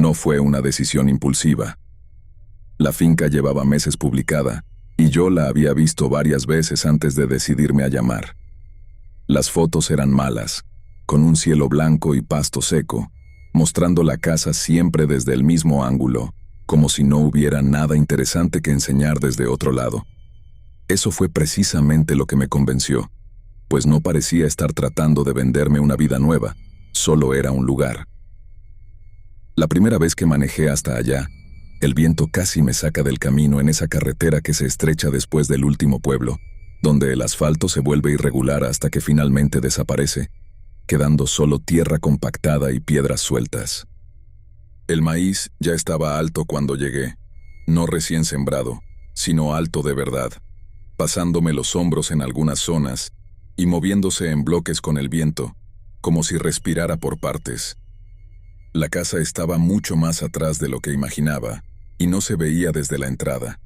No fue una decisión impulsiva. La finca llevaba meses publicada, y yo la había visto varias veces antes de decidirme a llamar. Las fotos eran malas, con un cielo blanco y pasto seco, mostrando la casa siempre desde el mismo ángulo, como si no hubiera nada interesante que enseñar desde otro lado. Eso fue precisamente lo que me convenció, pues no parecía estar tratando de venderme una vida nueva, solo era un lugar. La primera vez que manejé hasta allá, el viento casi me saca del camino en esa carretera que se estrecha después del último pueblo, donde el asfalto se vuelve irregular hasta que finalmente desaparece, quedando solo tierra compactada y piedras sueltas. El maíz ya estaba alto cuando llegué, no recién sembrado, sino alto de verdad, pasándome los hombros en algunas zonas y moviéndose en bloques con el viento, como si respirara por partes. La casa estaba mucho más atrás de lo que imaginaba, y no se veía desde la entrada.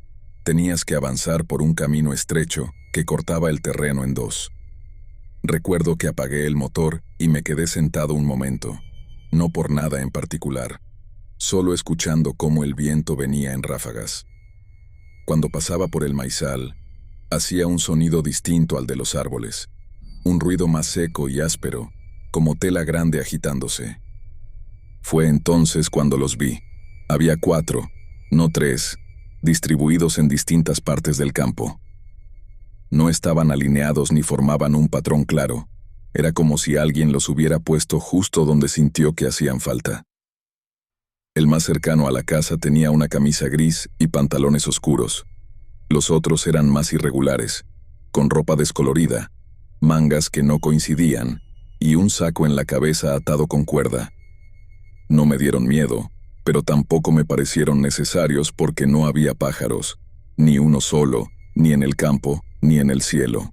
Tenías que avanzar por un camino estrecho que cortaba el terreno en dos. Recuerdo que apagué el motor y me quedé sentado un momento, no por nada en particular, solo escuchando cómo el viento venía en ráfagas. Cuando pasaba por el maizal, hacía un sonido distinto al de los árboles, un ruido más seco y áspero, como tela grande agitándose. Fue entonces cuando los vi. Había 4, no 3, distribuidos en distintas partes del campo. No estaban alineados ni formaban un patrón claro. Era como si alguien los hubiera puesto justo donde sintió que hacían falta. El más cercano a la casa tenía una camisa gris y pantalones oscuros. Los otros eran más irregulares, con ropa descolorida, mangas que no coincidían y un saco en la cabeza atado con cuerda. No me dieron miedo, pero tampoco me parecieron necesarios porque no había pájaros, ni uno solo, ni en el campo, ni en el cielo.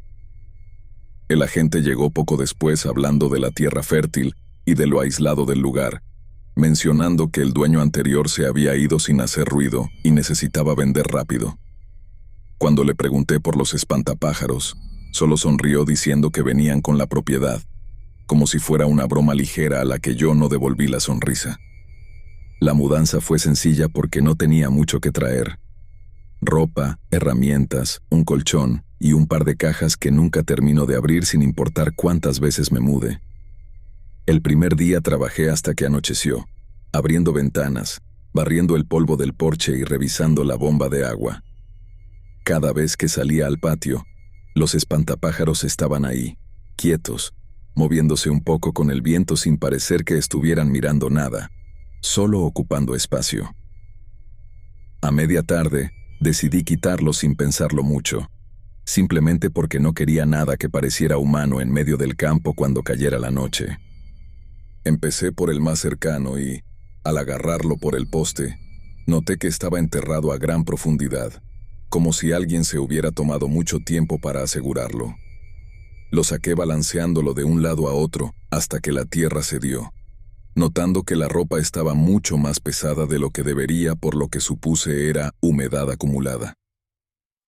El agente llegó poco después hablando de la tierra fértil y de lo aislado del lugar, mencionando que el dueño anterior se había ido sin hacer ruido y necesitaba vender rápido. Cuando le pregunté por los espantapájaros, solo sonrió diciendo que venían con la propiedad, como si fuera una broma ligera a la que yo no devolví la sonrisa. La mudanza fue sencilla porque no tenía mucho que traer. Ropa, herramientas, un colchón y un par de cajas que nunca termino de abrir sin importar cuántas veces me mude. El primer día trabajé hasta que anocheció, abriendo ventanas, barriendo el polvo del porche y revisando la bomba de agua. Cada vez que salía al patio, los espantapájaros estaban ahí, quietos, moviéndose un poco con el viento sin parecer que estuvieran mirando nada, solo ocupando espacio. A media tarde, decidí quitarlos sin pensarlo mucho, simplemente porque no quería nada que pareciera humano en medio del campo cuando cayera la noche. Empecé por el más cercano y, al agarrarlo por el poste, noté que estaba enterrado a gran profundidad, como si alguien se hubiera tomado mucho tiempo para asegurarlo. Lo saqué balanceándolo de un lado a otro hasta que la tierra cedió, notando que la ropa estaba mucho más pesada de lo que debería, por lo que supuse era humedad acumulada.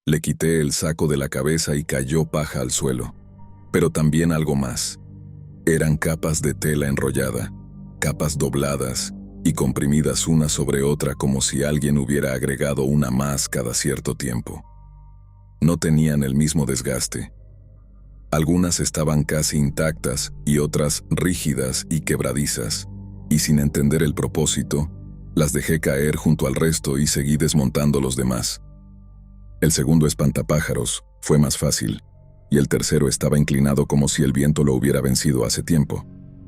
Le quité el saco de la cabeza y cayó paja al suelo, pero también algo más. Eran capas de tela enrollada, capas dobladas y comprimidas una sobre otra como si alguien hubiera agregado una más cada cierto tiempo. No tenían el mismo desgaste. Algunas estaban casi intactas y otras rígidas y quebradizas, y sin entender el propósito, las dejé caer junto al resto y seguí desmontando los demás. El segundo espantapájaros fue más fácil, y el tercero estaba inclinado como si el viento lo hubiera vencido hace tiempo,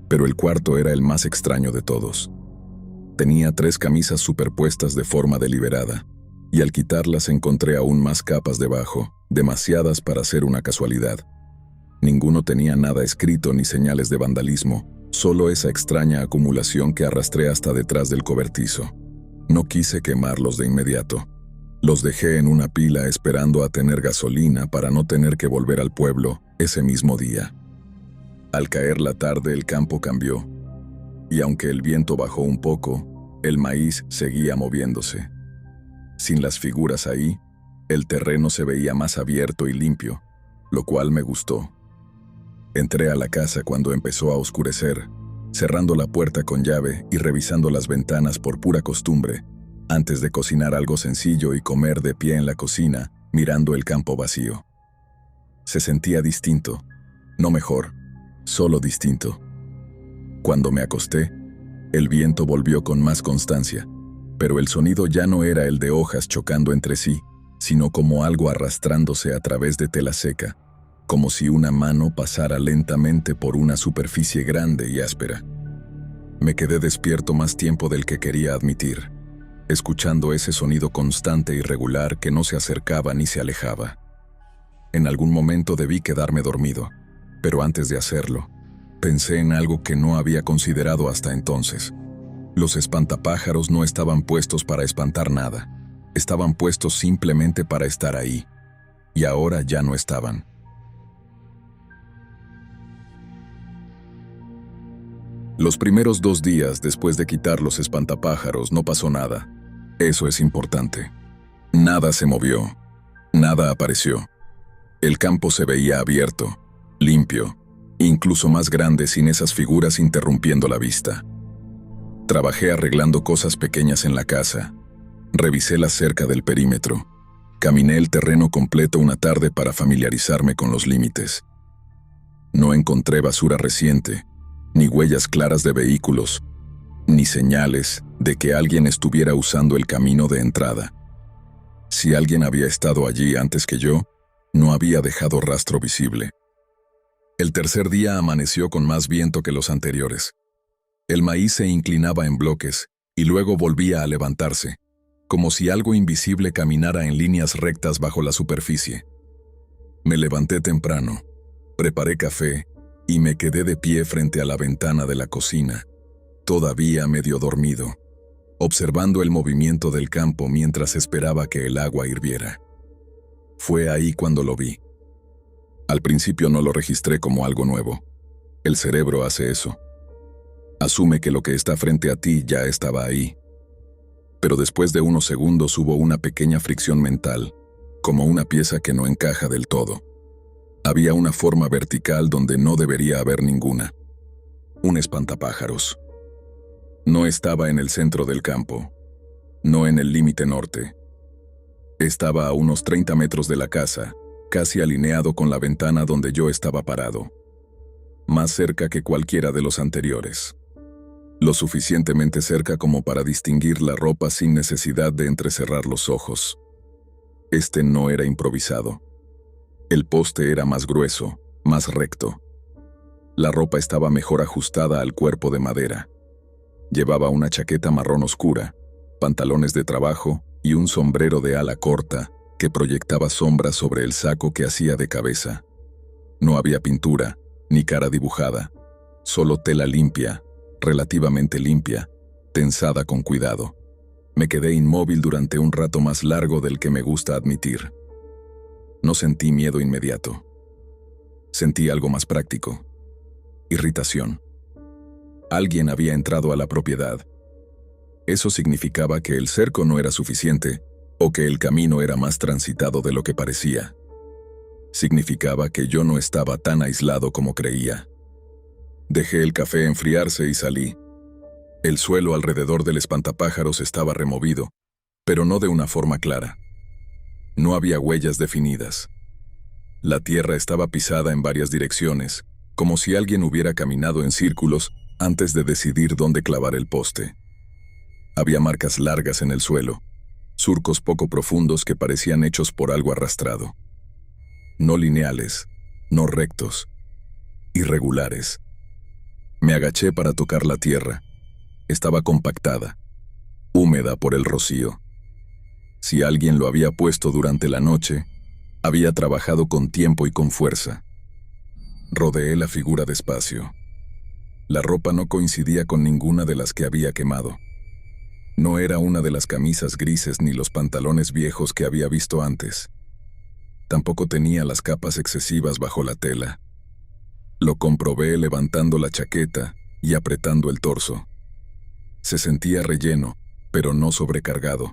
pero el cuarto era el más extraño de todos. Tenía 3 camisas superpuestas de forma deliberada, y al quitarlas encontré aún más capas debajo, demasiadas para ser una casualidad. Ninguno tenía nada escrito ni señales de vandalismo, solo esa extraña acumulación que arrastré hasta detrás del cobertizo. No quise quemarlos de inmediato. Los dejé en una pila esperando a tener gasolina para no tener que volver al pueblo ese mismo día. Al caer la tarde el campo cambió, y aunque el viento bajó un poco, el maíz seguía moviéndose. Sin las figuras ahí, el terreno se veía más abierto y limpio, lo cual me gustó. Entré a la casa cuando empezó a oscurecer, cerrando la puerta con llave y revisando las ventanas por pura costumbre, antes de cocinar algo sencillo y comer de pie en la cocina, mirando el campo vacío. Se sentía distinto, no mejor, solo distinto. Cuando me acosté, el viento volvió con más constancia, pero el sonido ya no era el de hojas chocando entre sí, sino como algo arrastrándose a través de tela seca, como si una mano pasara lentamente por una superficie grande y áspera. Me quedé despierto más tiempo del que quería admitir, escuchando ese sonido constante y regular que no se acercaba ni se alejaba. En algún momento debí quedarme dormido, pero antes de hacerlo, pensé en algo que no había considerado hasta entonces. Los espantapájaros no estaban puestos para espantar nada, estaban puestos simplemente para estar ahí, y ahora ya no estaban. Los primeros 2 días después de quitar los espantapájaros no pasó nada. Eso es importante. Nada se movió, nada apareció. El campo se veía abierto, limpio, incluso más grande sin esas figuras interrumpiendo la vista. Trabajé arreglando cosas pequeñas en la casa. Revisé la cerca del perímetro. Caminé el terreno completo una tarde para familiarizarme con los límites. No encontré basura reciente, ni huellas claras de vehículos, ni señales de que alguien estuviera usando el camino de entrada. Si alguien había estado allí antes que yo, no había dejado rastro visible. El tercer día amaneció con más viento que los anteriores. El maíz se inclinaba en bloques y luego volvía a levantarse, como si algo invisible caminara en líneas rectas bajo la superficie. Me levanté temprano, preparé café y me quedé de pie frente a la ventana de la cocina, todavía medio dormido, observando el movimiento del campo mientras esperaba que el agua hirviera. Fue ahí cuando lo vi. Al principio no lo registré como algo nuevo. El cerebro hace eso. Asume que lo que está frente a ti ya estaba ahí. Pero después de unos segundos hubo una pequeña fricción mental, como una pieza que no encaja del todo. Había una forma vertical donde no debería haber ninguna. Un espantapájaros. No estaba en el centro del campo, no en el límite norte. Estaba a unos 30 metros de la casa, casi alineado con la ventana donde yo estaba parado. Más cerca que cualquiera de los anteriores. Lo suficientemente cerca como para distinguir la ropa sin necesidad de entrecerrar los ojos. Este no era improvisado. El poste era más grueso, más recto. La ropa estaba mejor ajustada al cuerpo de madera. Llevaba una chaqueta marrón oscura, pantalones de trabajo y un sombrero de ala corta que proyectaba sombras sobre el saco que hacía de cabeza. No había pintura, ni cara dibujada, solo tela limpia, relativamente limpia, tensada con cuidado. Me quedé inmóvil durante un rato más largo del que me gusta admitir. No sentí miedo inmediato. Sentí algo más práctico. Irritación. Alguien había entrado a la propiedad. Eso significaba que el cerco no era suficiente o que el camino era más transitado de lo que parecía. Significaba que yo no estaba tan aislado como creía. Dejé el café enfriarse y salí. El suelo alrededor del espantapájaros estaba removido, pero no de una forma clara. No había huellas definidas. La tierra estaba pisada en varias direcciones, como si alguien hubiera caminado en círculos antes de decidir dónde clavar el poste. Había marcas largas en el suelo, surcos poco profundos que parecían hechos por algo arrastrado. No lineales, no rectos, irregulares. Me agaché para tocar la tierra. Estaba compactada, húmeda por el rocío. Si alguien lo había puesto durante la noche, había trabajado con tiempo y con fuerza. Rodeé la figura despacio. La ropa no coincidía con ninguna de las que había quemado. No era una de las camisas grises ni los pantalones viejos que había visto antes. Tampoco tenía las capas excesivas bajo la tela. Lo comprobé levantando la chaqueta y apretando el torso. Se sentía relleno, pero no sobrecargado.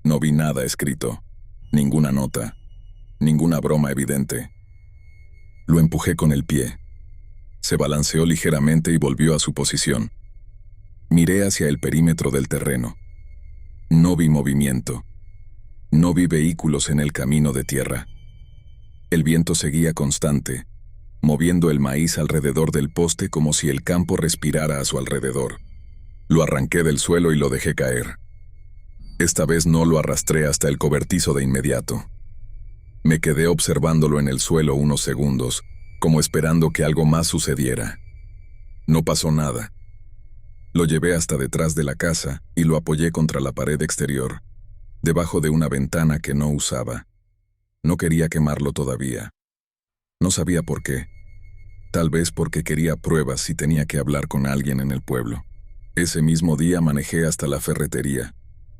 No vi nada escrito, ninguna nota, ninguna broma evidente. Lo empujé con el pie. Se balanceó ligeramente y volvió a su posición. Miré hacia el perímetro del terreno. No vi movimiento. No vi vehículos en el camino de tierra. El viento seguía constante, moviendo el maíz alrededor del poste como si el campo respirara a su alrededor. Lo arranqué del suelo y lo dejé caer. Esta vez no lo arrastré hasta el cobertizo de inmediato. Me quedé observándolo en el suelo unos segundos, como esperando que algo más sucediera. No pasó nada. Lo llevé hasta detrás de la casa y lo apoyé contra la pared exterior, debajo de una ventana que no usaba. No quería quemarlo todavía. No sabía por qué. Tal vez porque quería pruebas si tenía que hablar con alguien en el pueblo. Ese mismo día manejé hasta la ferretería.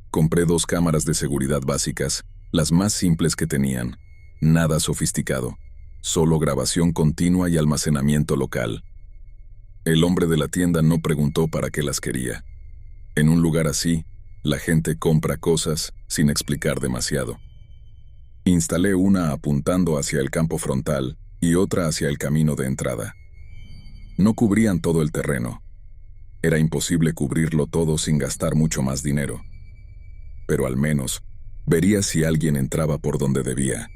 Compré 2 cámaras de seguridad básicas, las más simples que tenían. Nada sofisticado. Solo grabación continua y almacenamiento local. El hombre de la tienda no preguntó para qué las quería. En un lugar así, la gente compra cosas sin explicar demasiado. Instalé una apuntando hacia el campo frontal y otra hacia el camino de entrada. No cubrían todo el terreno. Era imposible cubrirlo todo sin gastar mucho más dinero. Pero al menos, vería si alguien entraba por donde debía.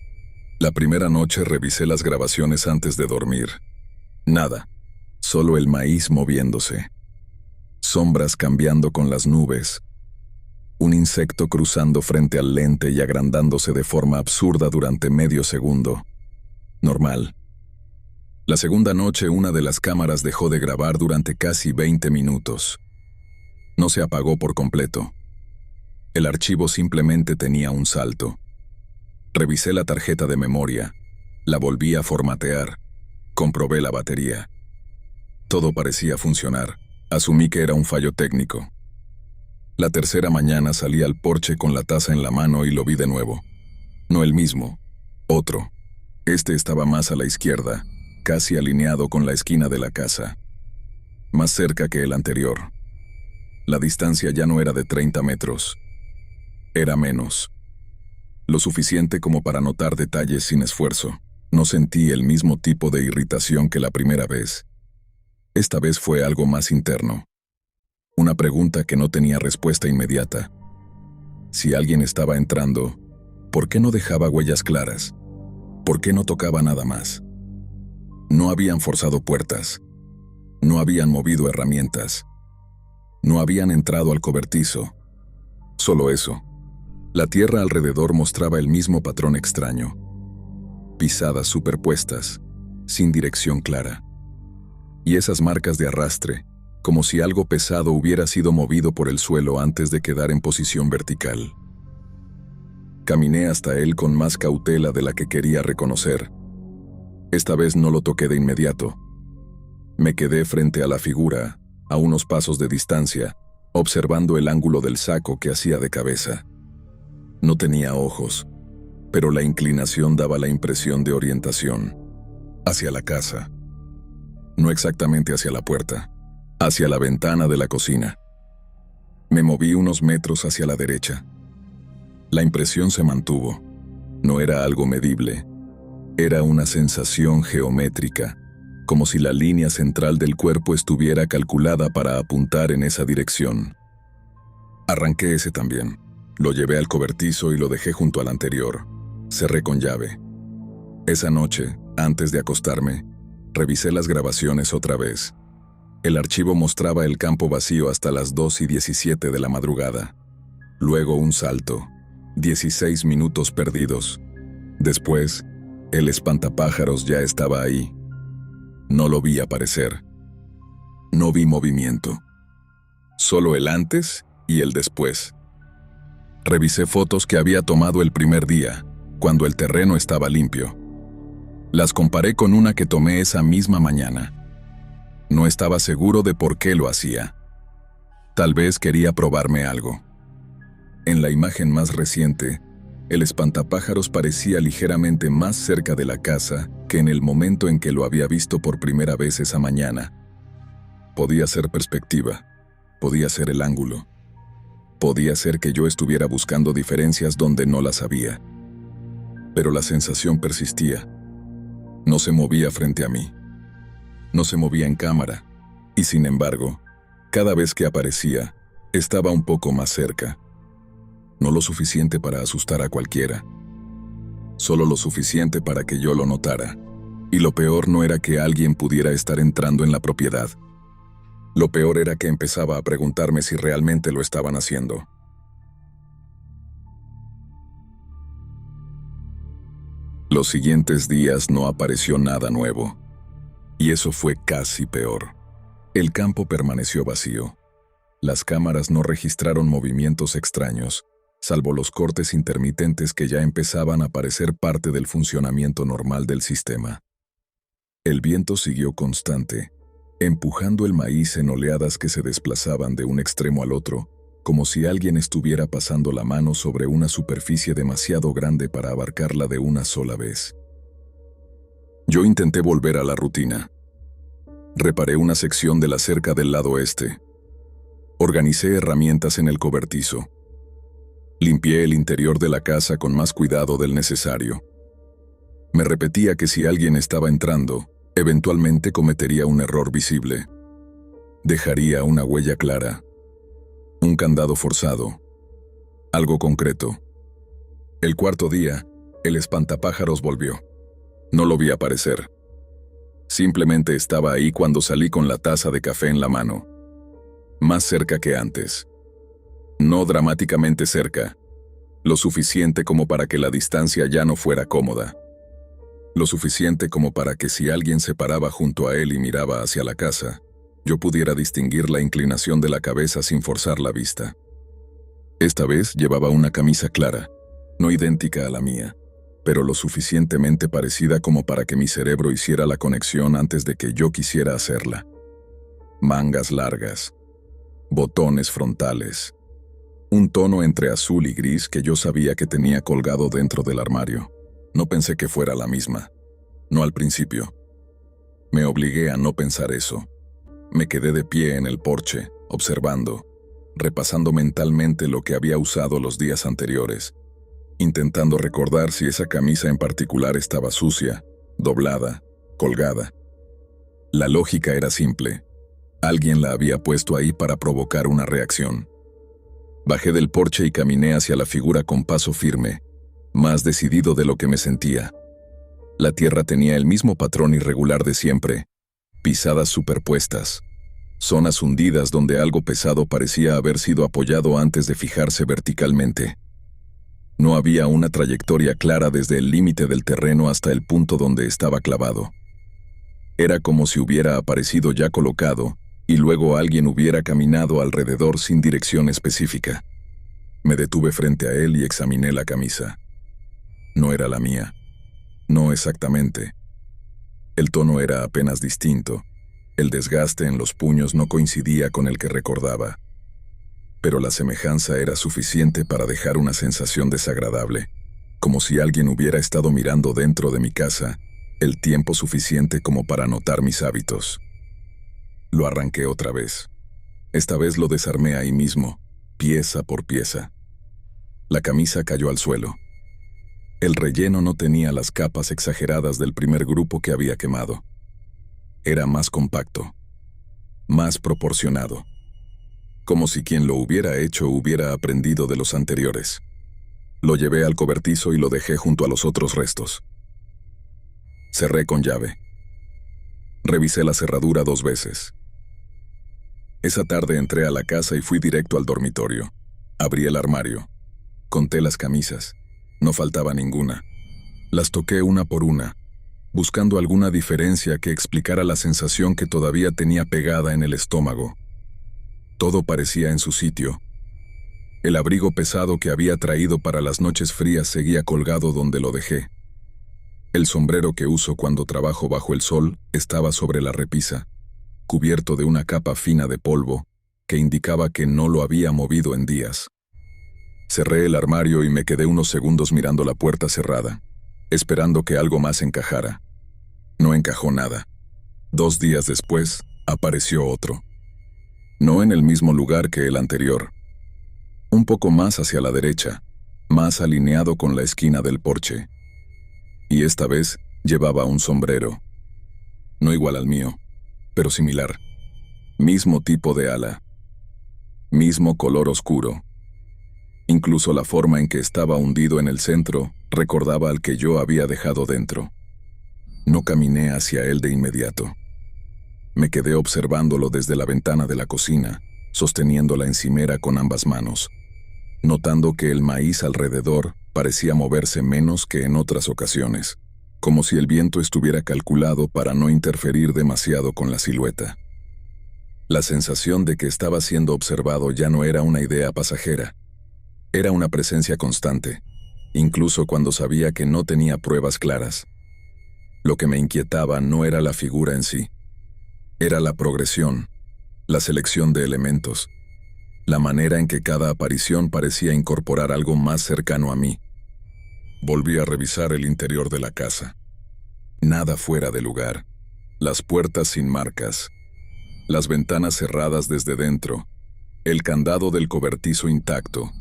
La primera noche revisé las grabaciones antes de dormir. Nada, solo el maíz moviéndose. Sombras cambiando con las nubes. Un insecto cruzando frente al lente y agrandándose de forma absurda durante medio segundo. Normal. La segunda noche una de las cámaras dejó de grabar durante casi 20 minutos. No se apagó por completo. El archivo simplemente tenía un salto. Revisé la tarjeta de memoria, la volví a formatear, comprobé la batería. Todo parecía funcionar. Asumí que era un fallo técnico. La tercera mañana salí al porche con la taza en la mano y lo vi de nuevo. No el mismo, otro. Este estaba más a la izquierda, casi alineado con la esquina de la casa. Más cerca que el anterior. La distancia ya no era de 30 metros. Era menos. Lo suficiente como para notar detalles sin esfuerzo. No sentí el mismo tipo de irritación que la primera vez. Esta vez fue algo más interno. Una pregunta que no tenía respuesta inmediata. Si alguien estaba entrando, ¿por qué no dejaba huellas claras? ¿Por qué no tocaba nada más? No habían forzado puertas. No habían movido herramientas. No habían entrado al cobertizo. Solo eso. La tierra alrededor mostraba el mismo patrón extraño. Pisadas superpuestas, sin dirección clara. Y esas marcas de arrastre, como si algo pesado hubiera sido movido por el suelo antes de quedar en posición vertical. Caminé hasta él con más cautela de la que quería reconocer. Esta vez no lo toqué de inmediato. Me quedé frente a la figura, a unos pasos de distancia, observando el ángulo del saco que hacía de cabeza. No tenía ojos, pero la inclinación daba la impresión de orientación. Hacia la casa. No exactamente hacia la puerta, hacia la ventana de la cocina. Me moví unos metros hacia la derecha. La impresión se mantuvo. No era algo medible. Era una sensación geométrica, como si la línea central del cuerpo estuviera calculada para apuntar en esa dirección. Arranqué ese también. Lo llevé al cobertizo y lo dejé junto al anterior. Cerré con llave. Esa noche, antes de acostarme, revisé las grabaciones otra vez. El archivo mostraba el campo vacío hasta las 2:17 de la madrugada. Luego un salto. 16 minutos perdidos. Después, el espantapájaros ya estaba ahí. No lo vi aparecer. No vi movimiento. Solo el antes y el después. Revisé fotos que había tomado el primer día, cuando el terreno estaba limpio. Las comparé con una que tomé esa misma mañana. No estaba seguro de por qué lo hacía. Tal vez quería probarme algo. En la imagen más reciente, el espantapájaros parecía ligeramente más cerca de la casa que en el momento en que lo había visto por primera vez esa mañana. Podía ser perspectiva, podía ser el ángulo. Podía ser que yo estuviera buscando diferencias donde no las había. Pero la sensación persistía. No se movía frente a mí. No se movía en cámara, y sin embargo, cada vez que aparecía, estaba un poco más cerca. No lo suficiente para asustar a cualquiera, solo lo suficiente para que yo lo notara. Y lo peor no era que alguien pudiera estar entrando en la propiedad. Lo peor era que empezaba a preguntarme si realmente lo estaban haciendo. Los siguientes días no apareció nada nuevo. Y eso fue casi peor. El campo permaneció vacío. Las cámaras no registraron movimientos extraños, salvo los cortes intermitentes que ya empezaban a parecer parte del funcionamiento normal del sistema. El viento siguió constante, empujando el maíz en oleadas que se desplazaban de un extremo al otro, como si alguien estuviera pasando la mano sobre una superficie demasiado grande para abarcarla de una sola vez. Yo intenté volver a la rutina. Reparé una sección de la cerca del lado este. Organicé herramientas en el cobertizo. Limpié el interior de la casa con más cuidado del necesario. Me repetía que si alguien estaba entrando, eventualmente cometería un error visible. Dejaría una huella clara. Un candado forzado. Algo concreto. El cuarto día, el espantapájaros volvió. No lo vi aparecer. Simplemente estaba ahí cuando salí con la taza de café en la mano. Más cerca que antes. No dramáticamente cerca. Lo suficiente como para que la distancia ya no fuera cómoda. Lo suficiente como para que si alguien se paraba junto a él y miraba hacia la casa, yo pudiera distinguir la inclinación de la cabeza sin forzar la vista. Esta vez llevaba una camisa clara, no idéntica a la mía, pero lo suficientemente parecida como para que mi cerebro hiciera la conexión antes de que yo quisiera hacerla. Mangas largas, botones frontales, un tono entre azul y gris que yo sabía que tenía colgado dentro del armario. No pensé que fuera la misma. No al principio. Me obligué a no pensar eso. Me quedé de pie en el porche, observando, repasando mentalmente lo que había usado los días anteriores, intentando recordar si esa camisa en particular estaba sucia, doblada, colgada. La lógica era simple. Alguien la había puesto ahí para provocar una reacción. Bajé del porche y caminé hacia la figura con paso firme, más decidido de lo que me sentía. La tierra tenía el mismo patrón irregular de siempre, pisadas superpuestas, zonas hundidas donde algo pesado parecía haber sido apoyado antes de fijarse verticalmente. No había una trayectoria clara desde el límite del terreno hasta el punto donde estaba clavado. Era como si hubiera aparecido ya colocado, y luego alguien hubiera caminado alrededor sin dirección específica. Me detuve frente a él y examiné la camisa. No era la mía. No exactamente. El tono era apenas distinto. El desgaste en los puños no coincidía con el que recordaba. Pero la semejanza era suficiente para dejar una sensación desagradable, como si alguien hubiera estado mirando dentro de mi casa el tiempo suficiente como para notar mis hábitos. Lo arranqué otra vez. Esta vez lo desarmé ahí mismo, pieza por pieza. La camisa cayó al suelo. El relleno no tenía las capas exageradas del primer grupo que había quemado. Era más compacto, más proporcionado, como si quien lo hubiera hecho hubiera aprendido de los anteriores. Lo llevé al cobertizo y lo dejé junto a los otros restos. Cerré con llave. Revisé la cerradura 2 veces. Esa tarde entré a la casa y fui directo al dormitorio. Abrí el armario. Conté las camisas. No faltaba ninguna. Las toqué una por una, buscando alguna diferencia que explicara la sensación que todavía tenía pegada en el estómago. Todo parecía en su sitio. El abrigo pesado que había traído para las noches frías seguía colgado donde lo dejé. El sombrero que uso cuando trabajo bajo el sol estaba sobre la repisa, cubierto de una capa fina de polvo que indicaba que no lo había movido en días. Cerré el armario y me quedé unos segundos mirando la puerta cerrada, esperando que algo más encajara. No encajó nada. 2 días después, apareció otro. No en el mismo lugar que el anterior. Un poco más hacia la derecha, más alineado con la esquina del porche. Y esta vez llevaba un sombrero. No igual al mío, pero similar. Mismo tipo de ala. Mismo color oscuro. Incluso la forma en que estaba hundido en el centro recordaba al que yo había dejado dentro. No caminé hacia él de inmediato. Me quedé observándolo desde la ventana de la cocina, sosteniendo la encimera con ambas manos, notando que el maíz alrededor parecía moverse menos que en otras ocasiones, como si el viento estuviera calculado para no interferir demasiado con la silueta. La sensación de que estaba siendo observado ya no era una idea pasajera. Era una presencia constante, incluso cuando sabía que no tenía pruebas claras. Lo que me inquietaba no era la figura en sí. Era la progresión, la selección de elementos, la manera en que cada aparición parecía incorporar algo más cercano a mí. Volví a revisar el interior de la casa. Nada fuera de lugar. Las puertas sin marcas. Las ventanas cerradas desde dentro. El candado del cobertizo intacto.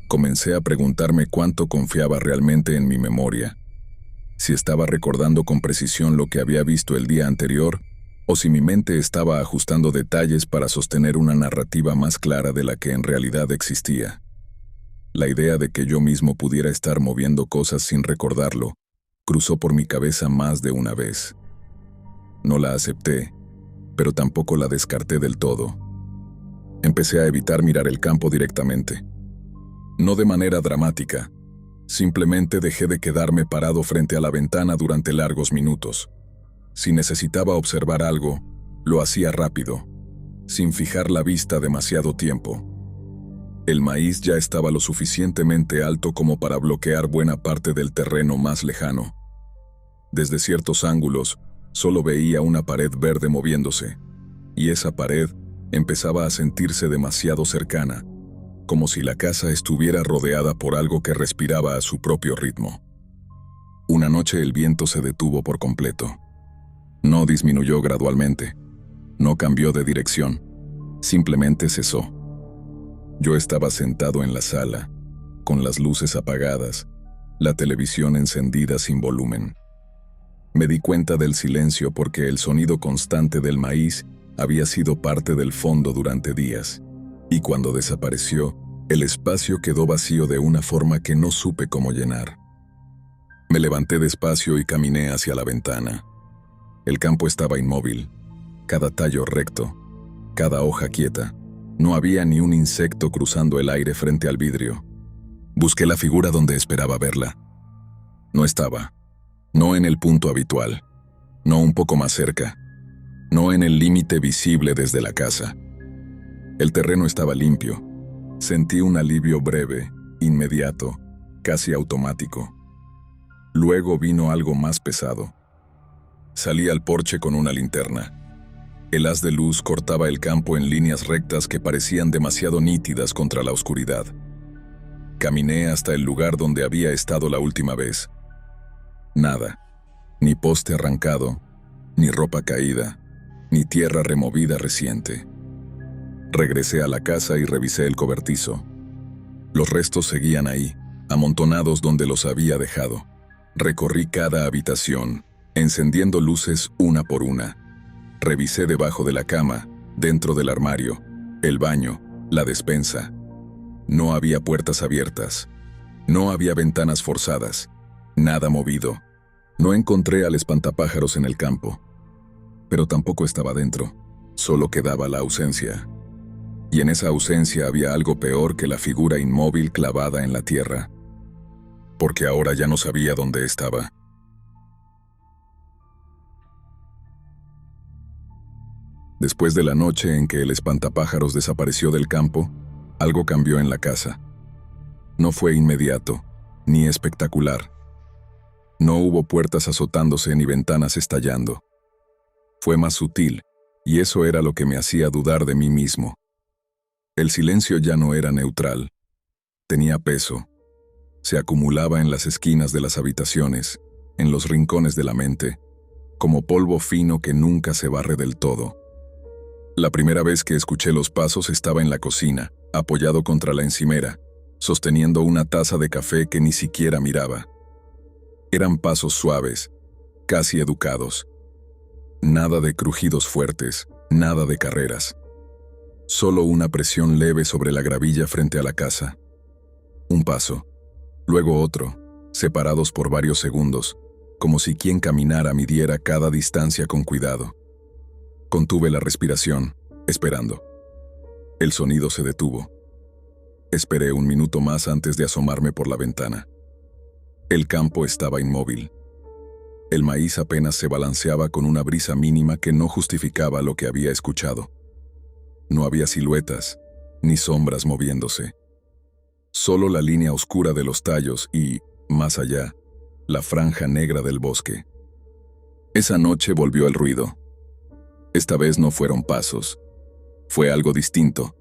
Comencé a preguntarme cuánto confiaba realmente en mi memoria. Si estaba recordando con precisión lo que había visto el día anterior, o si mi mente estaba ajustando detalles para sostener una narrativa más clara de la que en realidad existía. La idea de que yo mismo pudiera estar moviendo cosas sin recordarlo cruzó por mi cabeza más de una vez. No la acepté, pero tampoco la descarté del todo. Empecé a evitar mirar el campo directamente. No de manera dramática, simplemente dejé de quedarme parado frente a la ventana durante largos minutos. Si necesitaba observar algo, lo hacía rápido, sin fijar la vista demasiado tiempo. El maíz ya estaba lo suficientemente alto como para bloquear buena parte del terreno más lejano. Desde ciertos ángulos, solo veía una pared verde moviéndose, y esa pared empezaba a sentirse demasiado cercana, como si la casa estuviera rodeada por algo que respiraba a su propio ritmo. Una noche el viento se detuvo por completo. No disminuyó gradualmente, no cambió de dirección, simplemente cesó. Yo estaba sentado en la sala, con las luces apagadas, la televisión encendida sin volumen. Me di cuenta del silencio porque el sonido constante del maíz había sido parte del fondo durante días, y cuando desapareció, el espacio quedó vacío de una forma que no supe cómo llenar. Me levanté despacio y caminé hacia la ventana. El campo estaba inmóvil, cada tallo recto, cada hoja quieta. No había ni un insecto cruzando el aire frente al vidrio. Busqué la figura donde esperaba verla. No estaba. No en el punto habitual. No un poco más cerca. No en el límite visible desde la casa. El terreno estaba limpio. Sentí un alivio breve, inmediato, casi automático. Luego vino algo más pesado. Salí al porche con una linterna. El haz de luz cortaba el campo en líneas rectas que parecían demasiado nítidas contra la oscuridad. Caminé hasta el lugar donde había estado la última vez. Nada. Ni poste arrancado, ni ropa caída, ni tierra removida reciente. Regresé a la casa y revisé el cobertizo. Los restos seguían ahí, amontonados donde los había dejado. Recorrí cada habitación, encendiendo luces una por una. Revisé debajo de la cama, dentro del armario, el baño, la despensa. No había puertas abiertas. No había ventanas forzadas. Nada movido. No encontré al espantapájaros en el campo. Pero tampoco estaba dentro. Solo quedaba la ausencia. Y en esa ausencia había algo peor que la figura inmóvil clavada en la tierra. Porque ahora ya no sabía dónde estaba. Después de la noche en que el espantapájaros desapareció del campo, algo cambió en la casa. No fue inmediato, ni espectacular. No hubo puertas azotándose ni ventanas estallando. Fue más sutil, y eso era lo que me hacía dudar de mí mismo. El silencio ya no era neutral. Tenía peso. Se acumulaba en las esquinas de las habitaciones, en los rincones de la mente, como polvo fino que nunca se barre del todo. La primera vez que escuché los pasos estaba en la cocina, apoyado contra la encimera, sosteniendo una taza de café que ni siquiera miraba. Eran pasos suaves, casi educados. Nada de crujidos fuertes, nada de carreras. Solo una presión leve sobre la gravilla frente a la casa. Un paso, luego otro, separados por varios segundos, como si quien caminara midiera cada distancia con cuidado. Contuve la respiración, esperando. El sonido se detuvo. Esperé un minuto más antes de asomarme por la ventana. El campo estaba inmóvil. El maíz apenas se balanceaba con una brisa mínima que no justificaba lo que había escuchado. No había siluetas, ni sombras moviéndose. Solo la línea oscura de los tallos y, más allá, la franja negra del bosque. Esa noche volvió el ruido. Esta vez no fueron pasos. Fue algo distinto.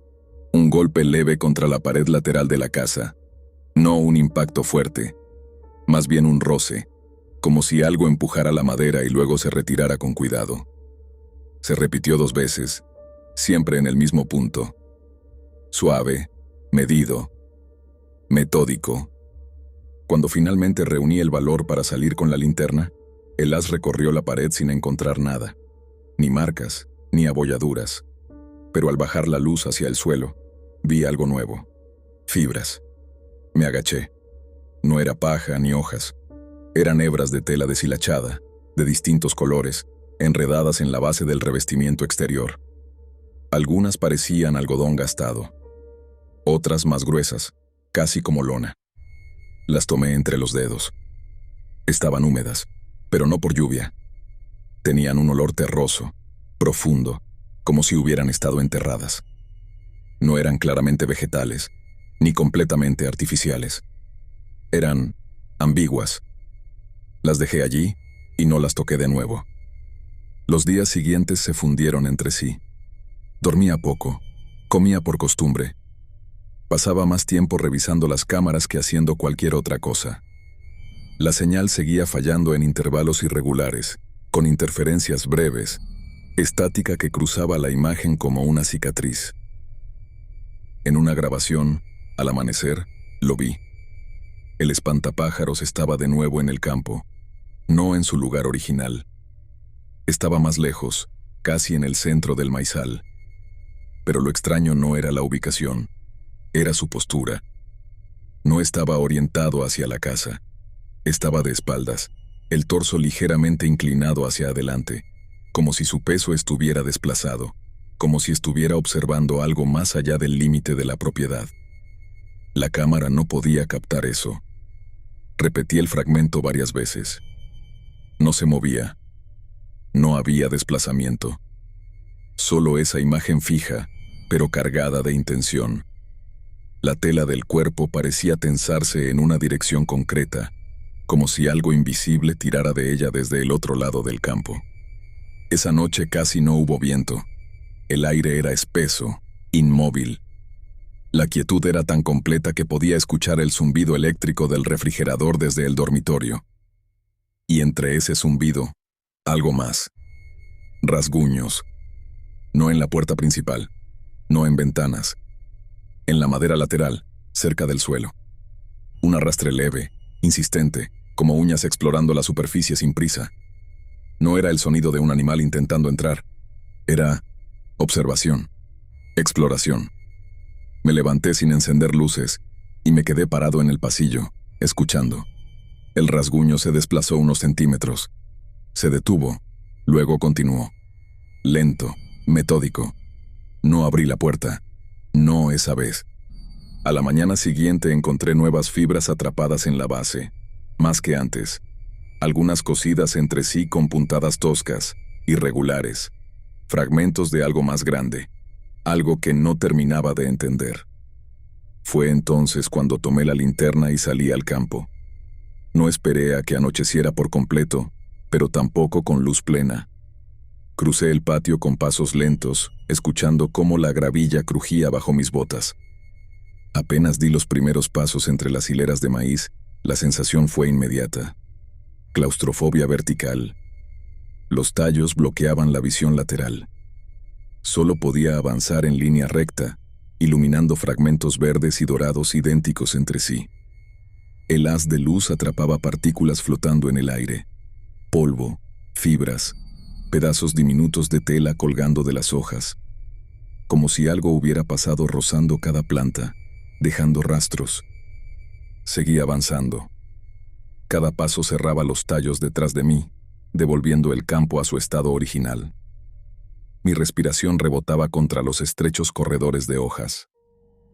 Un golpe leve contra la pared lateral de la casa. No un impacto fuerte. Más bien un roce, como si algo empujara la madera y luego se retirara con cuidado. Se repitió 2 veces, siempre en el mismo punto. Suave, medido, metódico. Cuando finalmente reuní el valor para salir con la linterna, el haz recorrió la pared sin encontrar nada. Ni marcas, ni abolladuras. Pero al bajar la luz hacia el suelo, vi algo nuevo. Fibras. Me agaché. No era paja ni hojas. Eran hebras de tela deshilachada, de distintos colores, enredadas en la base del revestimiento exterior. Algunas parecían algodón gastado. Otras más gruesas, casi como lona. Las tomé entre los dedos. Estaban húmedas, pero no por lluvia. Tenían un olor terroso, profundo, como si hubieran estado enterradas. No eran claramente vegetales, ni completamente artificiales. Eran ambiguas. Las dejé allí y no las toqué de nuevo. Los días siguientes se fundieron entre sí. Dormía poco, comía por costumbre. Pasaba más tiempo revisando las cámaras que haciendo cualquier otra cosa. La señal seguía fallando en intervalos irregulares, con interferencias breves, estática que cruzaba la imagen como una cicatriz. En una grabación, al amanecer, lo vi. El espantapájaros estaba de nuevo en el campo, no en su lugar original. Estaba más lejos, casi en el centro del maizal. Pero lo extraño no era la ubicación, era su postura. No estaba orientado hacia la casa. Estaba de espaldas, el torso ligeramente inclinado hacia adelante, como si su peso estuviera desplazado, como si estuviera observando algo más allá del límite de la propiedad. La cámara no podía captar eso. Repetí el fragmento varias veces. No se movía. No había desplazamiento. Solo esa imagen fija, pero cargada de intención. La tela del cuerpo parecía tensarse en una dirección concreta, como si algo invisible tirara de ella desde el otro lado del campo. Esa noche casi no hubo viento. El aire era espeso, inmóvil. La quietud era tan completa que podía escuchar el zumbido eléctrico del refrigerador desde el dormitorio. Y entre ese zumbido, algo más. Rasguños. No en la puerta principal, no en ventanas. En la madera lateral, cerca del suelo. Un arrastre leve, insistente, como uñas explorando la superficie sin prisa. No era el sonido de un animal intentando entrar. Era observación, exploración. Me levanté sin encender luces y me quedé parado en el pasillo, escuchando. El rasguño se desplazó unos centímetros. Se detuvo, luego continuó. Lento, metódico. No abrí la puerta. No esa vez. A la mañana siguiente encontré nuevas fibras atrapadas en la base, más que antes. Algunas cosidas entre sí con puntadas toscas, irregulares. Fragmentos de algo más grande. Algo que no terminaba de entender. Fue entonces cuando tomé la linterna y salí al campo. No esperé a que anocheciera por completo, pero tampoco con luz plena. Crucé el patio con pasos lentos, escuchando cómo la gravilla crujía bajo mis botas. Apenas di los primeros pasos entre las hileras de maíz, la sensación fue inmediata. Claustrofobia vertical. Los tallos bloqueaban la visión lateral. Solo podía avanzar en línea recta, iluminando fragmentos verdes y dorados idénticos entre sí. El haz de luz atrapaba partículas flotando en el aire. Polvo, fibras, pedazos diminutos de tela colgando de las hojas, como si algo hubiera pasado rozando cada planta, dejando rastros. Seguí avanzando. Cada paso cerraba los tallos detrás de mí, devolviendo el campo a su estado original. Mi respiración rebotaba contra los estrechos corredores de hojas.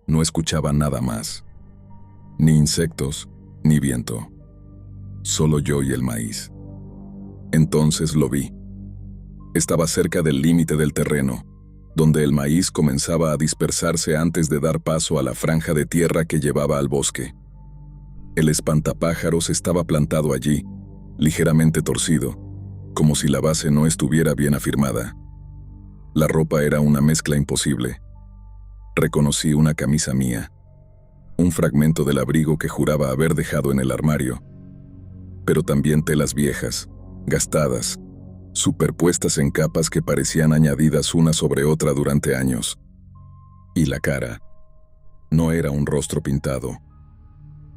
No escuchaba nada más. Ni insectos, ni viento. Solo yo y el maíz. Entonces lo vi. Estaba cerca del límite del terreno, donde el maíz comenzaba a dispersarse antes de dar paso a la franja de tierra que llevaba al bosque. El espantapájaros estaba plantado allí, ligeramente torcido, como si la base no estuviera bien afirmada. La ropa era una mezcla imposible. Reconocí una camisa mía, un fragmento del abrigo que juraba haber dejado en el armario, pero también telas viejas, gastadas, superpuestas en capas que parecían añadidas una sobre otra durante años. Y la cara. No era un rostro pintado.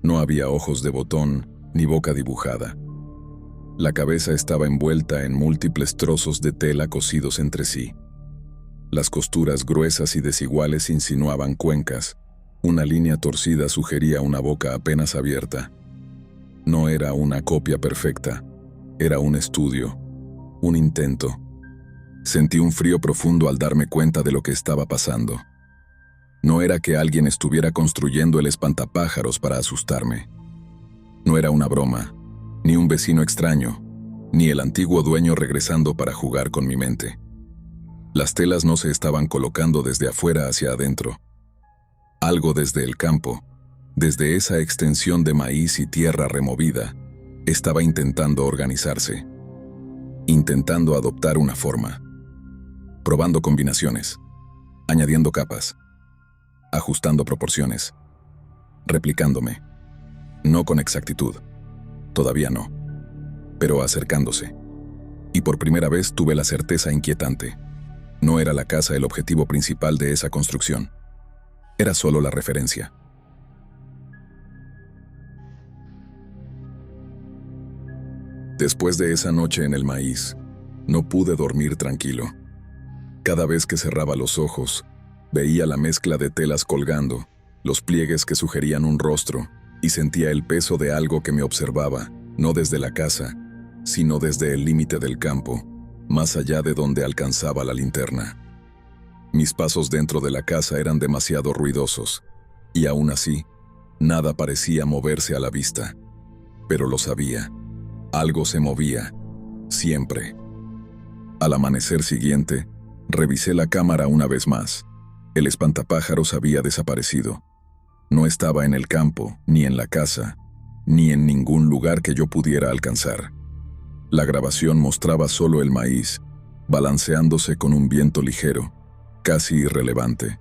No había ojos de botón ni boca dibujada. La cabeza estaba envuelta en múltiples trozos de tela cosidos entre sí. Las costuras gruesas y desiguales insinuaban cuencas. Una línea torcida sugería una boca apenas abierta. No era una copia perfecta, era un estudio, un intento. Sentí un frío profundo al darme cuenta de lo que estaba pasando. No era que alguien estuviera construyendo el espantapájaros para asustarme. No era una broma, ni un vecino extraño, ni el antiguo dueño regresando para jugar con mi mente. Las telas no se estaban colocando desde afuera hacia adentro. Algo desde el campo, desde esa extensión de maíz y tierra removida, estaba intentando organizarse, intentando adoptar una forma, probando combinaciones, añadiendo capas, ajustando proporciones, replicándome. No con exactitud, todavía no, pero acercándose. Y por primera vez tuve la certeza inquietante. No era la casa el objetivo principal de esa construcción. Era solo la referencia. Después de esa noche en el maíz, no pude dormir tranquilo. Cada vez que cerraba los ojos, veía la mezcla de telas colgando, los pliegues que sugerían un rostro, y sentía el peso de algo que me observaba, no desde la casa, sino desde el límite del campo, más allá de donde alcanzaba la linterna. Mis pasos dentro de la casa eran demasiado ruidosos, y aún así, nada parecía moverse a la vista. Pero lo sabía. Algo se movía, siempre. Al amanecer siguiente, revisé la cámara una vez más. El espantapájaros había desaparecido. No estaba en el campo, ni en la casa, ni en ningún lugar que yo pudiera alcanzar. La grabación mostraba solo el maíz, balanceándose con un viento ligero, casi irrelevante.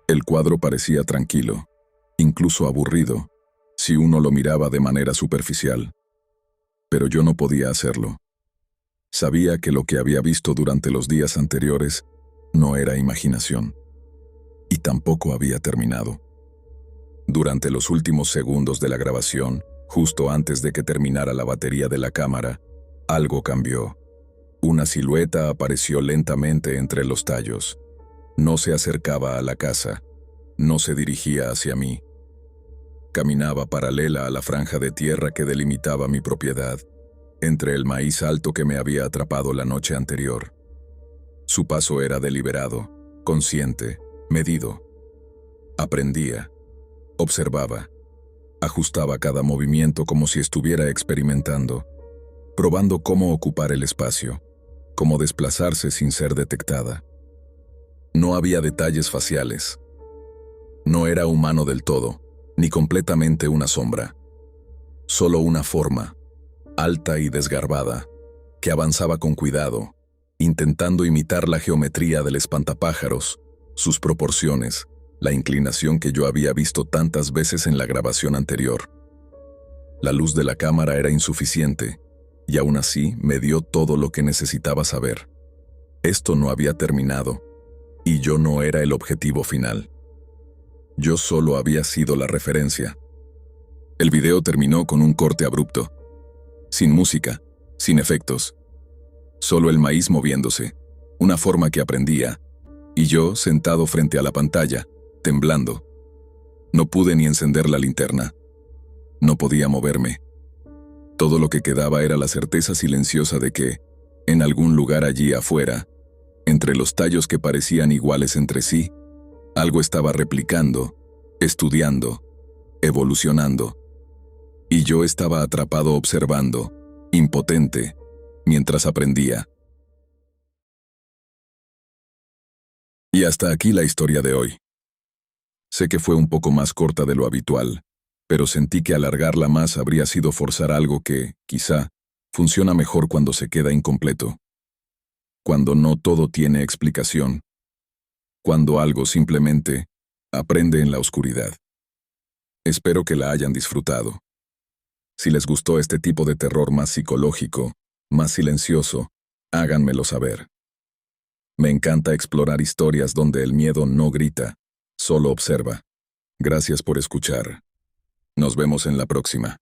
El cuadro parecía tranquilo, incluso aburrido, si uno lo miraba de manera superficial. Pero yo no podía hacerlo. Sabía que lo que había visto durante los días anteriores no era imaginación. Y tampoco había terminado. Durante los últimos segundos de la grabación, justo antes de que terminara la batería de la cámara, algo cambió. Una silueta apareció lentamente entre los tallos. No se acercaba a la casa, no se dirigía hacia mí. Caminaba paralela a la franja de tierra que delimitaba mi propiedad, entre el maíz alto que me había atrapado la noche anterior. Su paso era deliberado, consciente, medido. Aprendía, observaba, ajustaba cada movimiento como si estuviera experimentando, probando cómo ocupar el espacio, cómo desplazarse sin ser detectada. No había detalles faciales. No era humano del todo, ni completamente una sombra. Solo una forma, alta y desgarbada, que avanzaba con cuidado, intentando imitar la geometría del espantapájaros, sus proporciones, la inclinación que yo había visto tantas veces en la grabación anterior. La luz de la cámara era insuficiente, y aún así me dio todo lo que necesitaba saber. Esto no había terminado, y yo no era el objetivo final. Yo solo había sido la referencia. El video terminó con un corte abrupto, sin música, sin efectos, Solo el maíz moviéndose, una forma que aprendía, y yo sentado frente a la pantalla, temblando. No pude ni encender la linterna. No podía moverme. Todo lo que quedaba era la certeza silenciosa de que, en algún lugar allí afuera, entre los tallos que parecían iguales entre sí, algo estaba replicando, estudiando, evolucionando. Y yo estaba atrapado observando, impotente, mientras aprendía. Y hasta aquí la historia de hoy. Sé que fue un poco más corta de lo habitual, pero sentí que alargarla más habría sido forzar algo que, quizá, funciona mejor cuando se queda incompleto. Cuando no todo tiene explicación. Cuando algo simplemente aprende en la oscuridad. Espero que la hayan disfrutado. Si les gustó este tipo de terror más psicológico, más silencioso, háganmelo saber. Me encanta explorar historias donde el miedo no grita, solo observa. Gracias por escuchar. Nos vemos en la próxima.